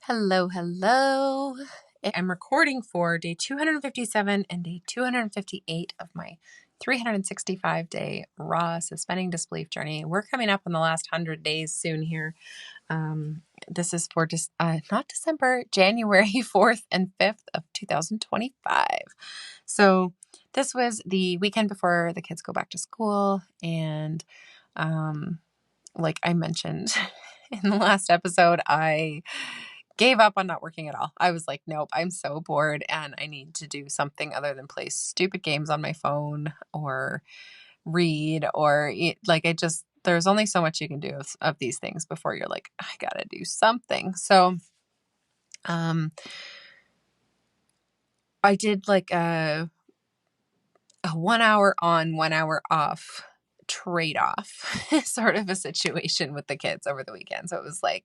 Hello, hello. I'm recording for day 257 and day 258 of my 365-day raw suspending disbelief journey. We're coming up on the last 100 days soon here. This is for just not December, January 4th and 5th of 2025. So this was the weekend before the kids go back to school, and like I mentioned in the last episode, I gave up on not working at all. I was like, nope, I'm so bored and I need to do something other than play stupid games on my phone or read or eat. There's only so much you can do of these things before you're like, I gotta do something. So I did like a 1 hour on, 1 hour off trade-off sort of a situation with the kids over the weekend. So it was like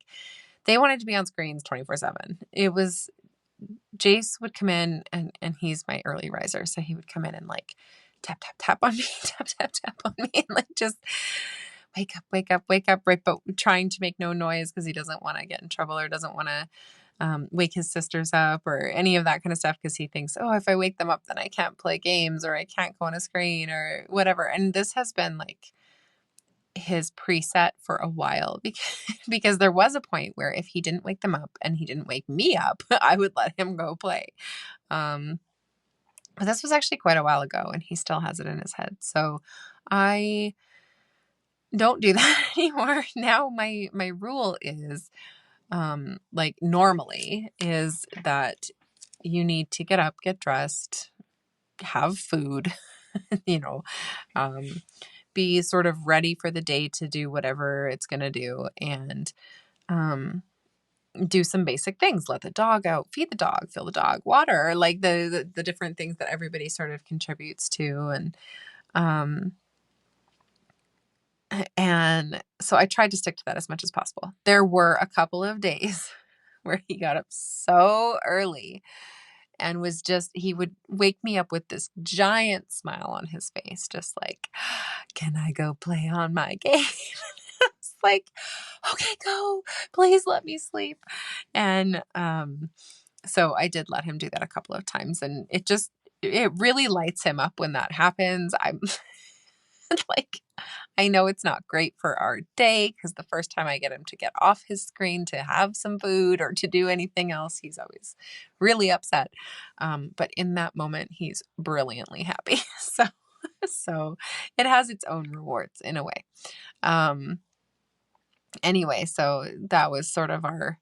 they wanted to be on screens 24/7. It was Jace would come in and he's my early riser. So he would come in and like tap, tap, tap on me, tap, tap, tap on me, and like just wake up, wake up, wake up, right? But trying to make no noise because he doesn't want to get in trouble or doesn't want to wake his sisters up or any of that kind of stuff because he thinks, oh, if I wake them up, then I can't play games or I can't go on a screen or whatever. And this has been like his preset for a while because there was a point where if he didn't wake them up and he didn't wake me up, I would let him go play. But this was actually quite a while ago and he still has it in his head. So I don't do that anymore. Now my rule is like normally is that you need to get up, get dressed, have food, you know, be sort of ready for the day to do whatever it's going to do and do some basic things. Let the dog out, feed the dog, fill the dog, water, like the different things that everybody sort of contributes to. And so I tried to stick to that as much as possible. There were a couple of days where he got up so early and he would wake me up with this giant smile on his face, just like, can I go play on my game? It's like, okay, go, please let me sleep. And so I did let him do that a couple of times, and it really lights him up when that happens. I'm like, I know it's not great for our day because the first time I get him to get off his screen to have some food or to do anything else, he's always really upset. But in that moment, he's brilliantly happy. So it has its own rewards in a way. Anyway, so that was sort of our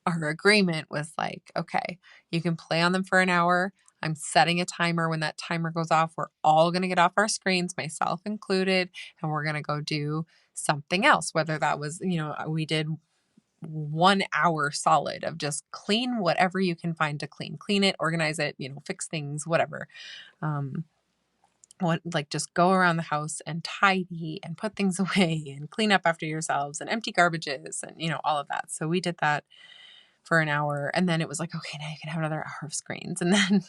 agreement was like, okay, you can play on them for an hour. I'm setting a timer. When that timer goes off, we're all going to get off our screens, myself included, and we're going to go do something else. Whether that was, we did 1 hour solid of just clean whatever you can find to clean it, organize it, fix things, whatever. Just go around the house and tidy and put things away and clean up after yourselves and empty garbages and, all of that. So we did that for an hour, and then it was like, okay, now you can have another hour of screens. And then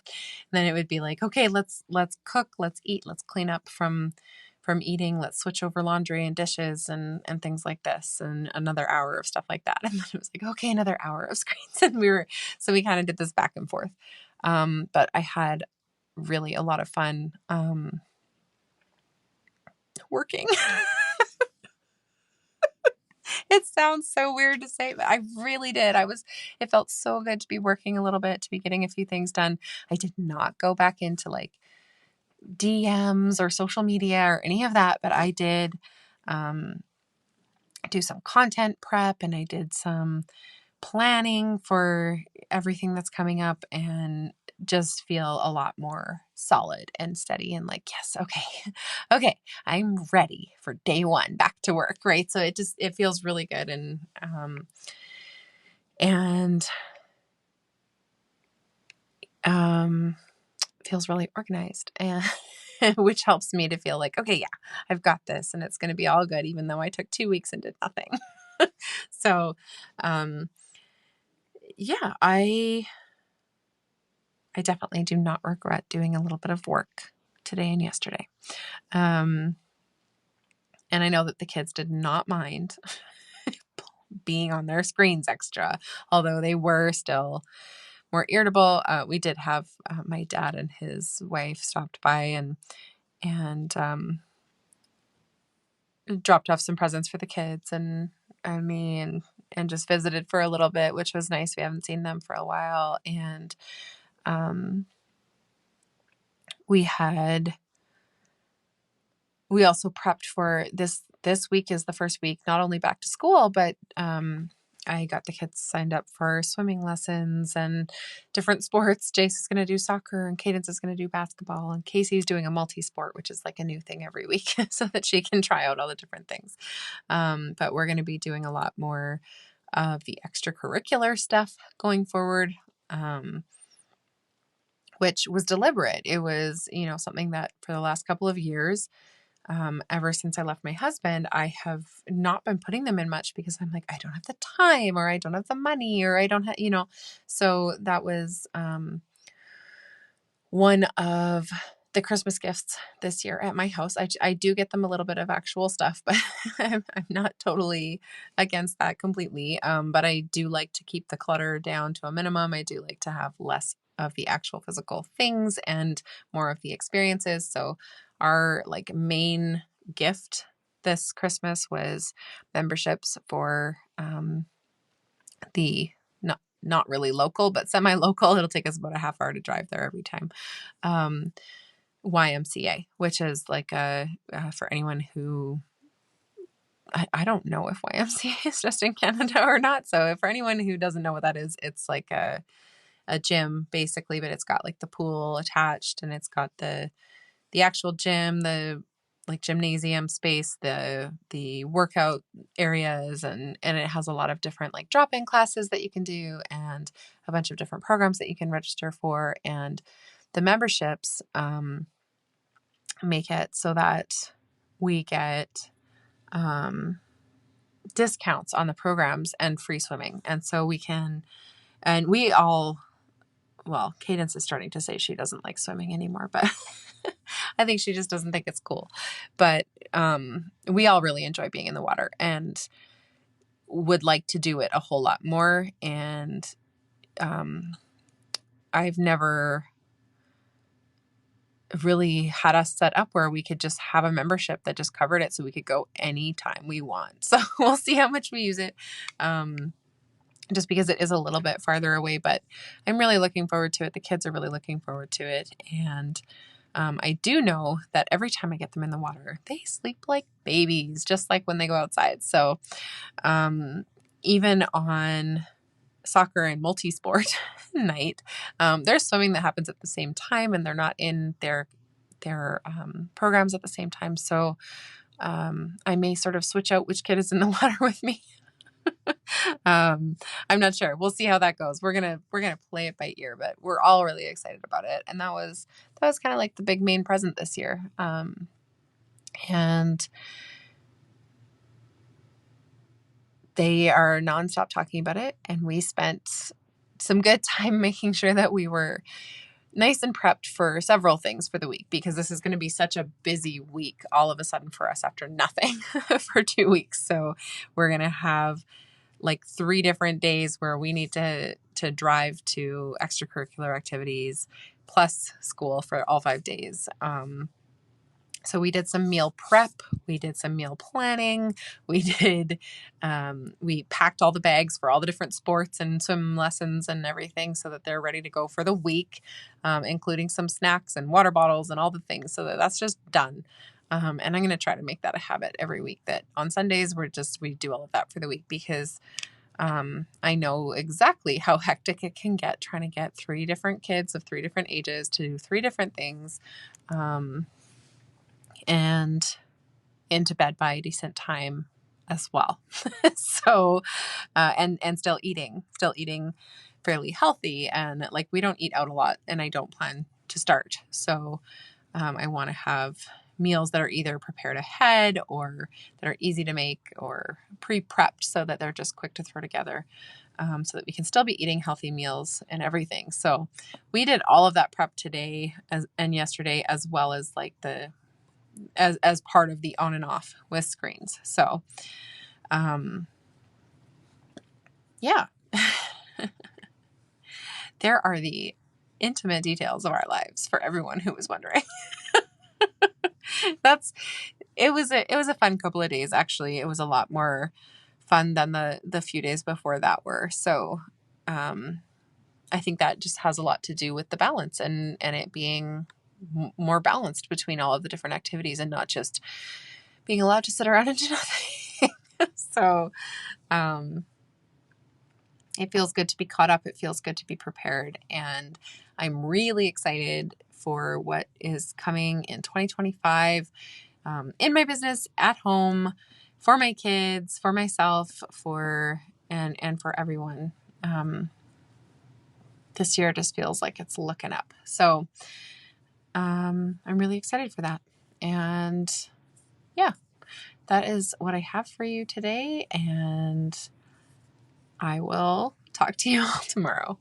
it would be like, okay, let's cook, let's eat, let's clean up from eating, let's switch over laundry and dishes and things like this, and another hour of stuff like that. And then it was like, okay, another hour of screens. And we kind of did this back and forth. But I had really a lot of fun working. It sounds so weird to say, but I really did. It felt so good to be working a little bit, to be getting a few things done. I did not go back into like DMs or social media or any of that, but I did do some content prep and I did some planning for everything that's coming up and just feel a lot more solid and steady and like, yes, okay, I'm ready for day one, back to work, right? So it feels really good and feels really organized, and which helps me to feel like, okay, yeah, I've got this and it's going to be all good, even though I took 2 weeks and did nothing. So, yeah, I definitely do not regret doing a little bit of work today and yesterday. And I know that the kids did not mind being on their screens extra, although they were still more irritable. We did have my dad and his wife stopped by and dropped off some presents for the kids and me and just visited for a little bit, which was nice. We haven't seen them for a while. And we also prepped for this week is the first week, not only back to school, but I got the kids signed up for swimming lessons and different sports. Jace is going to do soccer and Cadence is going to do basketball and Casey's doing a multi-sport, which is like a new thing every week so that she can try out all the different things. But we're going to be doing a lot more of the extracurricular stuff going forward, which was deliberate. It was, something that for the last couple of years, ever since I left my husband, I have not been putting them in much because I'm like, I don't have the time or I don't have the money or I don't have, so that was one of the Christmas gifts this year at my house. I do get them a little bit of actual stuff, but I'm not totally against that completely. But I do like to keep the clutter down to a minimum. I do like to have less of the actual physical things and more of the experiences. So our main gift this Christmas was memberships for the not really local, but semi-local. It'll take us about a half hour to drive there every time. YMCA, which is for anyone who, I don't know if YMCA is just in Canada or not. So for anyone who doesn't know what that is, it's like a gym basically, but it's got the pool attached and it's got the actual gym, the gymnasium space, the workout areas, and it has a lot of different drop-in classes that you can do and a bunch of different programs that you can register for. And the memberships make it so that we get discounts on the programs and free swimming. And so Cadence is starting to say she doesn't like swimming anymore, but I think she just doesn't think it's cool. But we all really enjoy being in the water and would like to do it a whole lot more. And I've never really had us set up where we could just have a membership that just covered it so we could go anytime we want. So we'll see how much we use it. Just because it is a little bit farther away, but I'm really looking forward to it. The kids are really looking forward to it. And I do know that every time I get them in the water, they sleep like babies, just like when they go outside. So even on soccer and multi-sport night, there's swimming that happens at the same time and they're not in their programs at the same time. So I may sort of switch out which kid is in the water with me. I'm not sure. We'll see how that goes. We're gonna play it by ear, but we're all really excited about it. And that was kind of the big main present this year. And they are nonstop talking about it. And we spent some good time making sure that we were nice and prepped for several things for the week, because this is going to be such a busy week all of a sudden for us after nothing for 2 weeks. So we're going to have 3 different days where we need to drive to extracurricular activities plus school for all 5 days. So we did some meal prep. We did some meal planning. We packed all the bags for all the different sports and swim lessons and everything so that they're ready to go for the week, including some snacks and water bottles and all the things, so that's just done. And I'm going to try to make that a habit every week, that on Sundays we do all of that for the week, because I know exactly how hectic it can get trying to get 3 different kids of 3 different ages to do 3 different things. And into bed by a decent time as well. So, and still eating fairly healthy. And we don't eat out a lot, and I don't plan to start. So, I want to have meals that are either prepared ahead or that are easy to make or pre-prepped so that they're just quick to throw together. So that we can still be eating healthy meals and everything. So we did all of that prep today and yesterday, as well as as part of the on and off with screens. So, yeah, there are the intimate details of our lives for everyone who was wondering. It was a fun couple of days. Actually, it was a lot more fun than the few days before that were. So, I think that just has a lot to do with the balance and it being more balanced between all of the different activities and not just being allowed to sit around and do nothing. So, it feels good to be caught up. It feels good to be prepared. And I'm really excited for what is coming in 2025 in my business, at home, for my kids, for myself, and for everyone. This year just feels like it's looking up. So I'm really excited for that. And yeah, that is what I have for you today. And I will talk to you all tomorrow.